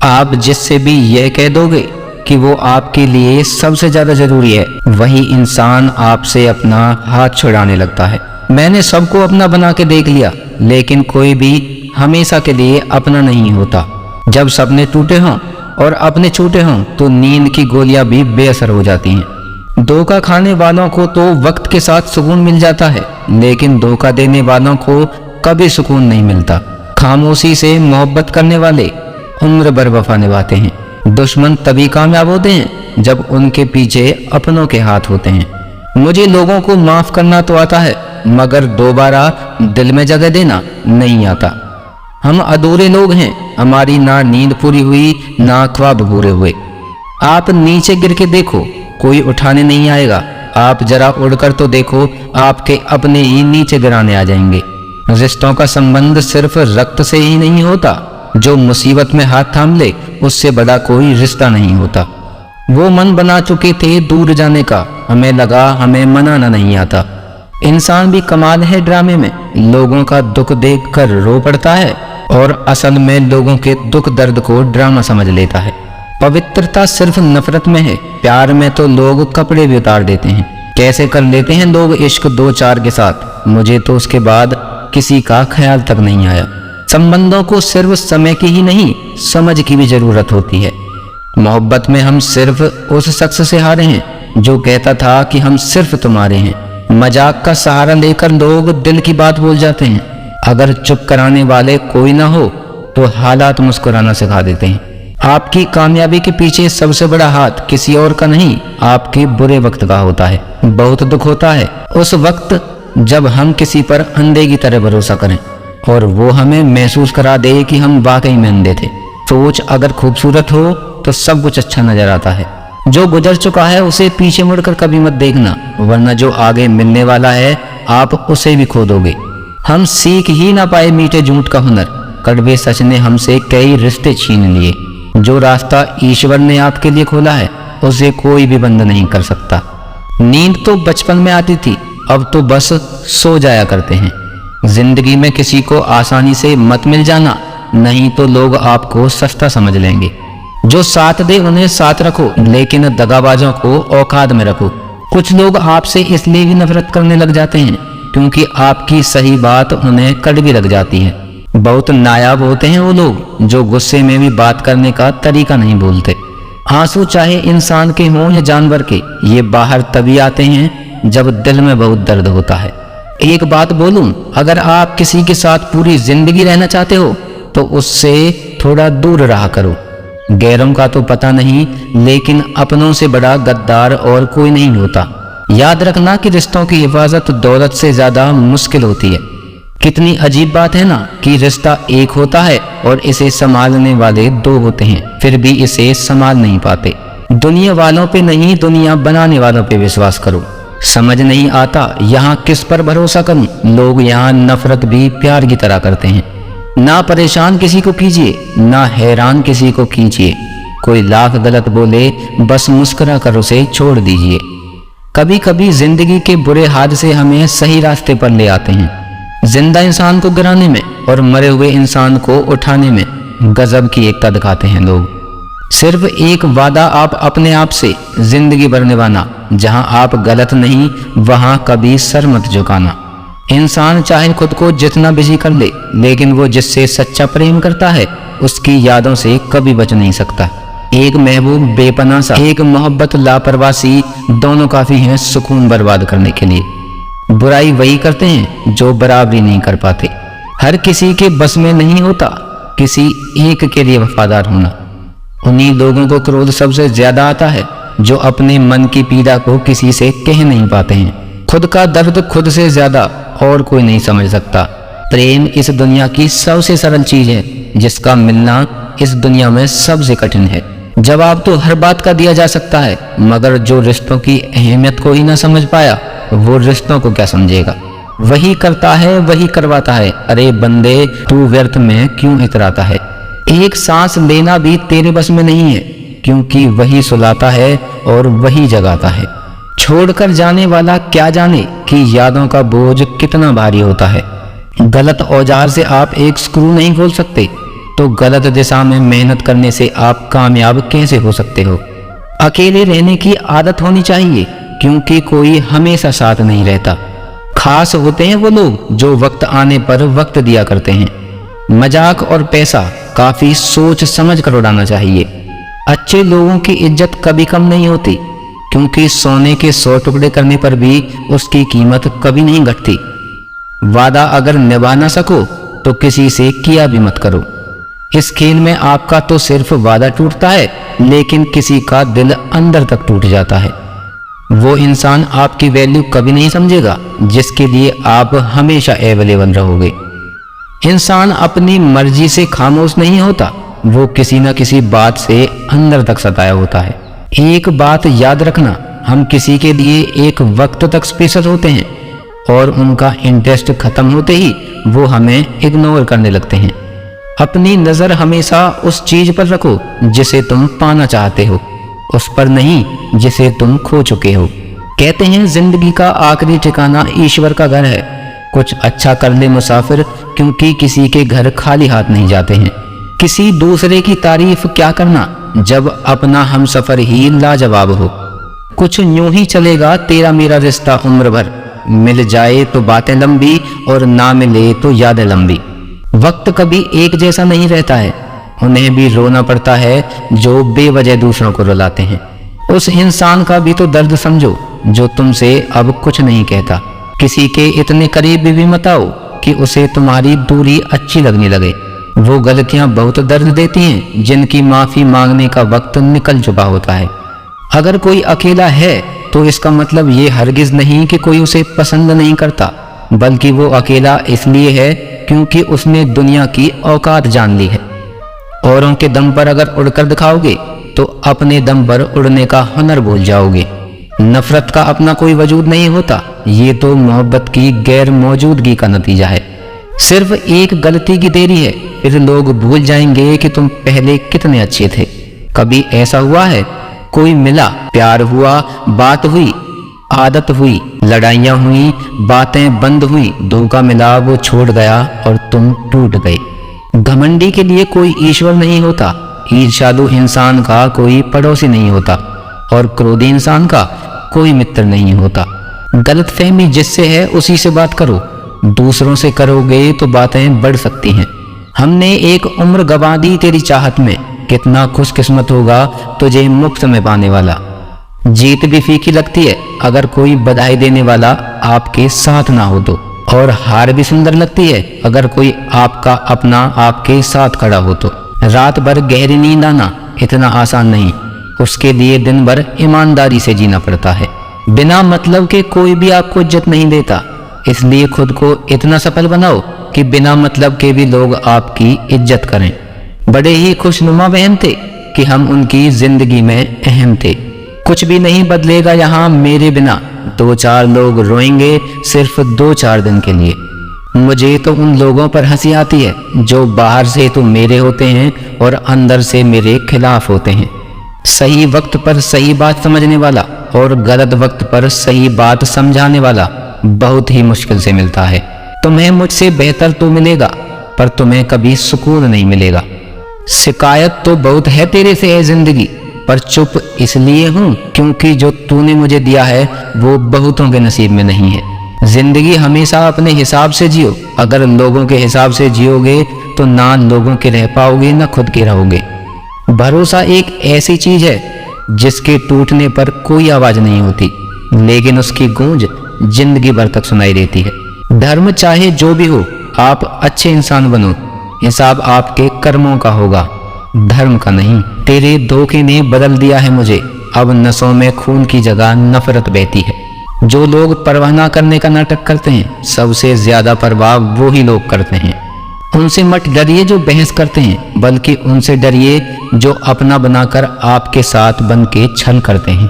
आप जिससे भी यह कह दोगे कि वो आपके लिए सबसे ज्यादा जरूरी है, वही इंसान आपसे अपना हाथ छुड़ाने लगता है। मैंने सबको अपना बना के देख लिया, लेकिन कोई भी हमेशा के लिए अपना नहीं होता। जब सपने टूटे हों और अपने छूटे हों तो नींद की गोलियां भी बेअसर हो जाती हैं। धोखा खाने वालों को तो वक्त के साथ सुकून मिल जाता है, लेकिन धोखा देने वालों को कभी सुकून नहीं मिलता। खामोशी से मोहब्बत करने वाले उम्र भर वफा निभाते हैं। दुश्मन तभी कामयाब होते हैं जब उनके पीछे अपनों के हाथ होते हैं। मुझे लोगों को माफ करना तो आता है, मगर दोबारा दिल में जगह देना नहीं आता। हम अधूरे लोग हैं, हमारी ना नींद पूरी हुई ना ख्वाब पूरे हुए। आप नीचे गिर के देखो, कोई उठाने नहीं आएगा। आप जरा उड़कर तो देखो, आपके अपने ही नीचे गिराने आ जाएंगे। रिश्तों का संबंध सिर्फ रक्त से ही नहीं होता। जो मुसीबत में हाथ थाम ले, उससे बड़ा कोई रिश्ता नहीं होता। वो मन बना चुके थे दूर जाने का, हमें लगा हमें मनाना नहीं आता। इंसान भी कमाल है ड्रामे में, लोगों का दुख देखकर रो पड़ता है और असल में लोगों के दुख दर्द को ड्रामा समझ लेता है। पवित्रता सिर्फ नफरत में है, प्यार में तो लोग कपड़े भी उतार देते हैं। कैसे कर लेते हैं लोग इश्क दो चार के साथ, मुझे तो उसके बाद किसी का ख्याल तक नहीं आया। संबंधों को सिर्फ समय की ही नहीं, समझ की भी जरूरत होती है। मोहब्बत में हम सिर्फ उस शख्स से हारे हैं जो कहता था कि हम सिर्फ तुम्हारे हैं। मजाक का सहारा लेकर लोग दिल की बात बोल जाते हैं। अगर चुप कराने वाले कोई ना हो तो हालात मुस्कुराना सिखा देते हैं। आपकी कामयाबी के पीछे सबसे बड़ा हाथ किसी और का नहीं, आपके बुरे वक्त का होता है। बहुत दुख होता है उस वक्त जब हम किसी पर अंधे की तरह भरोसा करें और वो हमें महसूस करा दे कि हम वाकई में अंधे थे। सोच अगर खूबसूरत हो तो सब कुछ अच्छा नजर आता है। जो गुजर चुका है उसे पीछे मुड़कर कभी मत देखना, वरना जो आगे मिलने वाला है आप उसे भी खो दोगे। हम सीख ही ना पाए मीठे झूठ का हुनर, कड़वे सच ने हमसे कई रिश्ते छीन लिए। जो रास्ता ईश्वर ने आपके लिए खोला है उसे कोई भी बंद नहीं कर सकता। नींद तो बचपन में आती थी, अब तो बस सो जाया करते हैं। जिंदगी में किसी को आसानी से मत मिल जाना, नहीं तो लोग आपको सस्ता समझ लेंगे। जो साथ दे उन्हें साथ रखो, लेकिन दगाबाजों को औकात में रखो। कुछ लोग आपसे इसलिए भी नफरत करने लग जाते हैं क्योंकि आपकी सही बात उन्हें कड़वी लग जाती है। बहुत नायाब होते हैं वो लोग जो गुस्से में भी बात करने का तरीका नहीं भूलते। आंसू चाहे इंसान के हों या जानवर के, ये बाहर तभी आते हैं जब दिल में बहुत दर्द होता है। एक बात बोलूं, अगर आप किसी के साथ पूरी जिंदगी रहना चाहते हो तो उससे थोड़ा दूर रहा करो। गैरों का तो पता नहीं, लेकिन अपनों से बड़ा गद्दार और कोई नहीं होता। याद रखना कि रिश्तों की हिफाजत दौलत से ज्यादा मुश्किल होती है। कितनी अजीब बात है ना कि रिश्ता एक होता है और इसे संभालने वाले दो होते हैं, फिर भी इसे संभाल नहीं पाते। दुनिया वालों पे नहीं, दुनिया बनाने वालों पे विश्वास करो। समझ नहीं आता यहाँ किस पर भरोसा करूं। लोग यहाँ नफरत भी प्यार की तरह करते हैं। ना परेशान किसी को कीजिए, ना हैरान किसी को कीजिए। कोई लाख गलत बोले बस मुस्कुरा कर उसे छोड़ दीजिए। कभी कभी जिंदगी के बुरे हादसे हमें सही रास्ते पर ले आते हैं। जिंदा इंसान को गिराने में और मरे हुए इंसान को उठाने में गजब की एकता दिखाते हैं लोग। सिर्फ एक वादा आप अपने आप से जिंदगी भर निभाना, जहां आप गलत नहीं वहां कभी सर मत झुकाना। इंसान चाहे खुद को जितना बिजी कर ले, लेकिन वो जिससे सच्चा प्रेम करता है उसकी यादों से कभी बच नहीं सकता। एक महबूब बेपनाह सा, एक मोहब्बत लापरवाही, दोनों काफी हैं सुकून बर्बाद करने के लिए। बुराई वही करते हैं जो बराबरी नहीं कर पाते। हर किसी के बस में नहीं होता किसी एक के लिए वफादार होना। उन्हीं लोगों को क्रोध सबसे ज्यादा आता है जो अपने मन की पीड़ा को किसी से कह नहीं पाते हैं। खुद का दर्द खुद से ज्यादा और कोई नहीं समझ सकता। प्रेम इस दुनिया की सबसे सरल चीज है, जिसका मिलना इस दुनिया में सबसे कठिन है। जवाब तो हर बात का दिया जा सकता है, मगर जो रिश्तों की अहमियत को ही ना समझ पाया वो रिश्तों को क्या समझेगा। वही करता है वही करवाता है, अरे बंदे तू व्यर्थ में क्यों इतराता है। एक सांस लेना भी तेरे बस में नहीं है, क्योंकि वही सुलाता है और वही जगाता है। छोड़कर जाने वाला क्या जाने कि यादों का बोझ कितना भारी होता है। गलत औजार से आप एक स्क्रू नहीं खोल सकते, तो गलत दिशा में मेहनत करने से आप कामयाब कैसे हो सकते हो। अकेले रहने की आदत होनी चाहिए, क्योंकि कोई हमेशा साथ नहीं रहता। खास होते हैं वो लोग जो वक्त आने पर वक्त दिया करते हैं। मजाक और पैसा काफी सोच समझ कर उड़ाना चाहिए। अच्छे लोगों की इज्जत कभी कम नहीं होती, क्योंकि सोने के 100 टुकड़े करने पर भी उसकी कीमत कभी नहीं घटती। वादा अगर निभा ना सको तो किसी से किया भी मत करो। इस खेल में आपका तो सिर्फ वादा टूटता है, लेकिन किसी का दिल अंदर तक टूट जाता है। वो इंसान आपकी वैल्यू कभी नहीं समझेगा जिसके लिए आप हमेशा अवेलेबल रहोगे। इंसान अपनी मर्जी से खामोश नहीं होता, वो किसी न किसी बात से अंदर तक सताया होता है। एक बात याद रखना, हम किसी के लिए एक वक्त तक स्पेशल होते हैं और उनका इंटरेस्ट खत्म होते ही वो हमें इग्नोर करने लगते हैं। अपनी नजर हमेशा उस चीज पर रखो जिसे तुम पाना चाहते हो, उस पर नहीं जिसे तुम खो चुके हो। कहते हैं जिंदगी का आखिरी ठिकाना ईश्वर का घर है। कुछ अच्छा कर ले मुसाफिर, क्योंकि किसी के घर खाली हाथ नहीं जाते हैं। किसी दूसरे की तारीफ क्या करना जब अपना हमसफर ही लाजवाब हो। कुछ यूं ही चलेगा तेरा मेरा रिश्ता उम्र भर, मिल जाए तो बातें लंबी और ना मिले तो यादें लंबी। वक्त कभी एक जैसा नहीं रहता है, उन्हें भी रोना पड़ता है जो बेवजह दूसरों को रुलाते हैं। उस इंसान का भी तो दर्द समझो जो तुमसे अब कुछ नहीं कहता। किसी के इतने करीब भी मत आओ कि उसे तुम्हारी दूरी अच्छी लगने लगे। वो गलतियां बहुत दर्द देती हैं जिनकी माफी मांगने का वक्त निकल चुका होता है। अगर कोई अकेला है तो इसका मतलब ये हरगिज नहीं कि कोई उसे पसंद नहीं करता, बल्कि वो अकेला इसलिए है क्योंकि उसने दुनिया की औकात जान ली है। औरों के दम पर अगर उड़कर दिखाओगे तो अपने दम पर उड़ने का हुनर भूल जाओगे। नफरत का अपना कोई वजूद नहीं होता, ये तो मोहब्बत की गैर मौजूदगी का नतीजा है। सिर्फ एक गलती की देरी है, फिर लोग भूल जाएंगे कि तुम पहले कितने अच्छे थे। कभी ऐसा हुआ है कोई मिला, प्यार हुआ, बात हुई, आदत हुई, लड़ाइयाँ हुई, बातें बंद हुई, धोखा मिला, वो छोड़ गया और तुम टूट गए। घमंडी के लिए कोई ईश्वर नहीं होता, ईर्ष्यालु इंसान का कोई पड़ोसी नहीं होता और क्रोधी इंसान का कोई मित्र नहीं होता। गलतफहमी जिससे है उसी से बात करो, दूसरों से करोगे तो बातें बढ़ सकती हैं। हमने एक उम्र गंवा दी तेरी चाहत में, कितना खुशकिस्मत होगा तुझे मुफ्त में पाने वाला। जीत भी फीकी लगती है अगर कोई बधाई देने वाला आपके साथ ना हो तो, और हार भी सुंदर लगती है अगर कोई आपका अपना आपके साथ खड़ा हो तो। रात भर गहरी नींद आना इतना आसान नहीं, उसके लिए दिन भर ईमानदारी से जीना पड़ता है। बिना मतलब के कोई भी आपको इज्जत नहीं देता, इसलिए खुद को इतना सफल बनाओ कि बिना मतलब के भी लोग आपकी इज्जत करें। बड़े ही खुशनुमा बहन थे कि हम उनकी जिंदगी में अहम थे। कुछ भी नहीं बदलेगा यहाँ मेरे बिना, 2-4 लोग रोएंगे सिर्फ 2-4 दिन के लिए। मुझे तो उन लोगों पर हंसी आती है जो बाहर से तो मेरे होते हैं और अंदर से मेरे खिलाफ होते हैं। सही वक्त पर सही बात समझने वाला और गलत वक्त पर सही बात समझाने वाला बहुत ही मुश्किल से मिलता है। तुम्हें मुझसे बेहतर तो मिलेगा, पर तुम्हें कभी सुकून नहीं मिलेगा। शिकायत तो बहुत है तेरे से है जिंदगी, पर चुप इसलिए हूँ क्योंकि जो तूने मुझे दिया है वो बहुतों के नसीब में नहीं है। जिंदगी हमेशा अपने हिसाब से जियो, अगर लोगों के हिसाब से जियोगे तो ना लोगों के रह पाओगे ना खुद के रहोगे। भरोसा एक ऐसी चीज है जिसके टूटने पर कोई आवाज नहीं होती, लेकिन उसकी गूंज जिंदगी भर तक सुनाई देती है। धर्म चाहे जो भी हो, आप अच्छे इंसान बनो, हिसाब आपके कर्मों का होगा, धर्म का नहीं। तेरे धोखे ने बदल दिया है मुझे, अब नसों में खून की जगह नफरत बहती है। जो लोग परवाह ना करने का नाटक करते हैं, सबसे ज्यादा परवाह वो ही लोग करते हैं। उनसे मत डरिए जो बहस करते हैं, बल्कि उनसे डरिए जो अपना बनाकर आपके साथ बन के छल करते हैं।